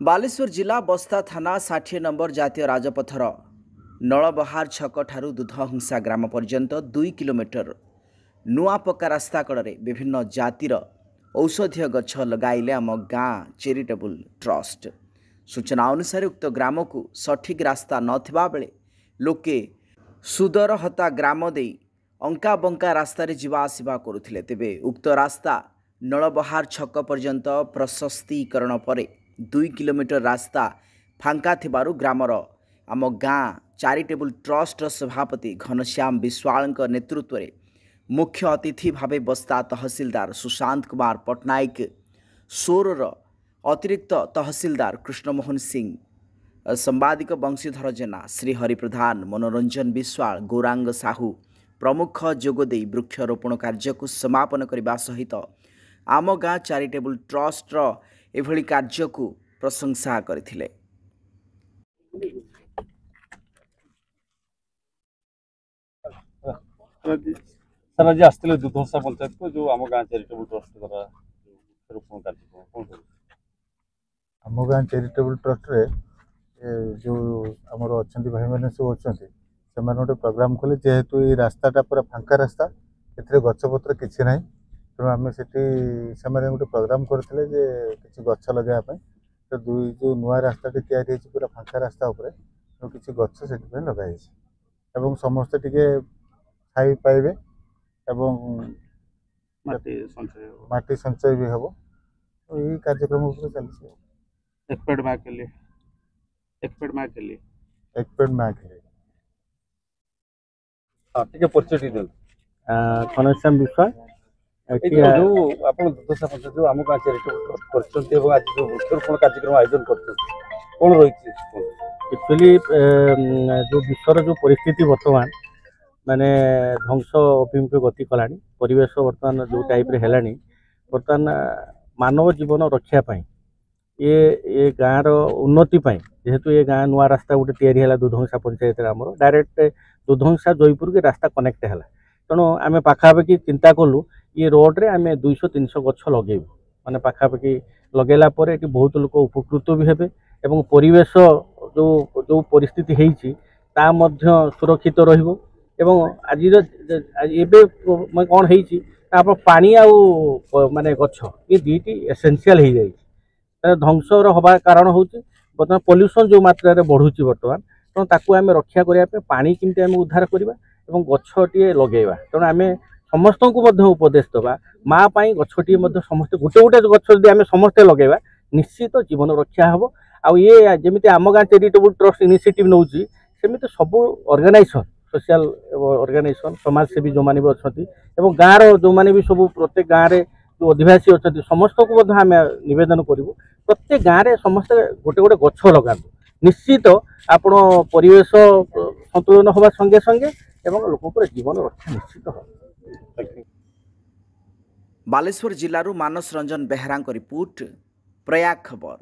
बालेश्वर जिला बस्ता थाना 60 नंबर जातीय राजपथर नलबहार छक ठारू दुधहंसा ग्राम पर्यंत 2 किलोमीटर नुआ पक्का रास्ता कड़े विभिन्न जातिर औषधीय गछ लगाइले आम गाँ चैरिटेबल ट्रस्ट। सूचना अनुसार उक्त ग्राम को सठिक रास्ता नथिबा बेले लोके सुदर हता ग्राम दे अंका बंका रास्ता जीवा आसवा करुथिले। तेबे उक्त रास्ता नलबहार छक पर्यंत प्रशस्तीकरण पर 2 किलोमीटर रास्ता फांका थिबारु ग्रामर आम गाँ चैरिटेबल ट्रस्ट सभापति घनश्याम विश्वाल नेतृत्व में मुख्य अतिथि भावे बस्ता तहसीलदार सुशांत कुमार पट्टनायक, सोरर अतिरिक्त तहसीलदार कृष्णमोहन सिंह, संवादिक वंशीधर जेना, श्रीहरि प्रधान, मनोरंजन विश्वाल, गौरांग साहू प्रमुख जोगदे वृक्षरोपण कार्य को समापन करने सहित आम गाँ चैरिटेबल ट्रस्ट एभली कार्य को प्रशंसा करथिले। सर आज आसते दुधहंसा पंचायत को जो आम गाँ चैरिटेबल ट्रस्ट द्वारा वृक्षरोपण कार्यक्रम कौन आम गाँ चैरिटेबल ट्रस्ट रे जो आमर अच्छा भाई मैंने सब अच्छा से गोटे प्रोग्राम कले जेहेतु ये रास्ताटा पूरा फांका रास्ता ए गछपत्र किसी ना तेणु आम से गोटे प्रोग्राम करते कि गछ लगाइए तो दुई जो नुआ रास्ता या पूरा फांका रास्ता उपर तो किसी गछ से लगाई समस्ते टिके छाई पाइबे एवं माटी संचय भी हम तो यही कार्यक्रम चलती एक पेड़ माँ के लिए हाँ ठीक है परिचय दे घनश्याम विश्वाल जो आप दुधहंसा पंचायत जो आम गाँ चैरिटेबल ट्रस्ट कर आज जो वृक्षरोपण कार्यक्रम आयोजन कर कौन रही एक्चुअली जो विश्वर जो परिस्थिति वर्तमान माने ध्वंस अभिमुखे गति कलानी परिवेश वर्तमान जो टाइप रे हेलानी वर्तमान मानव जीवन रक्षा पाई ये गाँव उन्नति पाई जेहेतु ये गाँ नुआ रास्ता गोटे तैयारी है दुधहंसा पंचायत आमर डायरेक्ट दुधहंसा जयपुर के रास्ता कनेक्ट है तेणु आम पाखापाखि चिंता कलु ये रोड रे आम 200-300 गछ लगेबू माने पाखापाखि लगेला पर ये बहुत लोग उपकृत भी हेबे एवं परिवेश जो जो परिस्थिति होईची ता मध्य सुरक्षित रहिबो एवं आज एबे कौन होईची आप पानी आउ माने गछ ये दुईटी एसेंशियल हो जाए ध्वंसर हवा कारण होची बर्तमान पॉल्यूशन जो मात्रा रे बढ़ुची बर्तमान तेणु ताकू आम रक्षा करने पानी केमती आम उद्धार करवा एवं गछटे लगेवा तेणु आम समस्त को उपदेश दबा माँ पाई गछटे समस्त गोटे गोटे गछ यदि आम समस्ते लगेवा निश्चित जीवन रक्षा हम आउ ये जमी आम गाँ चैरिटेबल ट्रस्ट इनिशिएटिव नौची सेमिति सब ऑर्गेनाइजेशन सोशल ऑर्गेनाइजेशन समाजसेवी जो मैंने भी अच्छा गाँव जो मैंने भी सब प्रत्येक गाँव में जो अधिवासी अच्छा समस्त को आम नवेदन करूँ प्रत्येक गाँव में समस्त गोटे गोटे गछ लगातु निश्चित आपण परिवेश संतुलन हवा संगे संगे एवं लोक जीवन रक्षा निश्चित हो। बालेश्वर जिलूर मानस रंजन बेहरा रिपोर्ट प्रयाग खबर।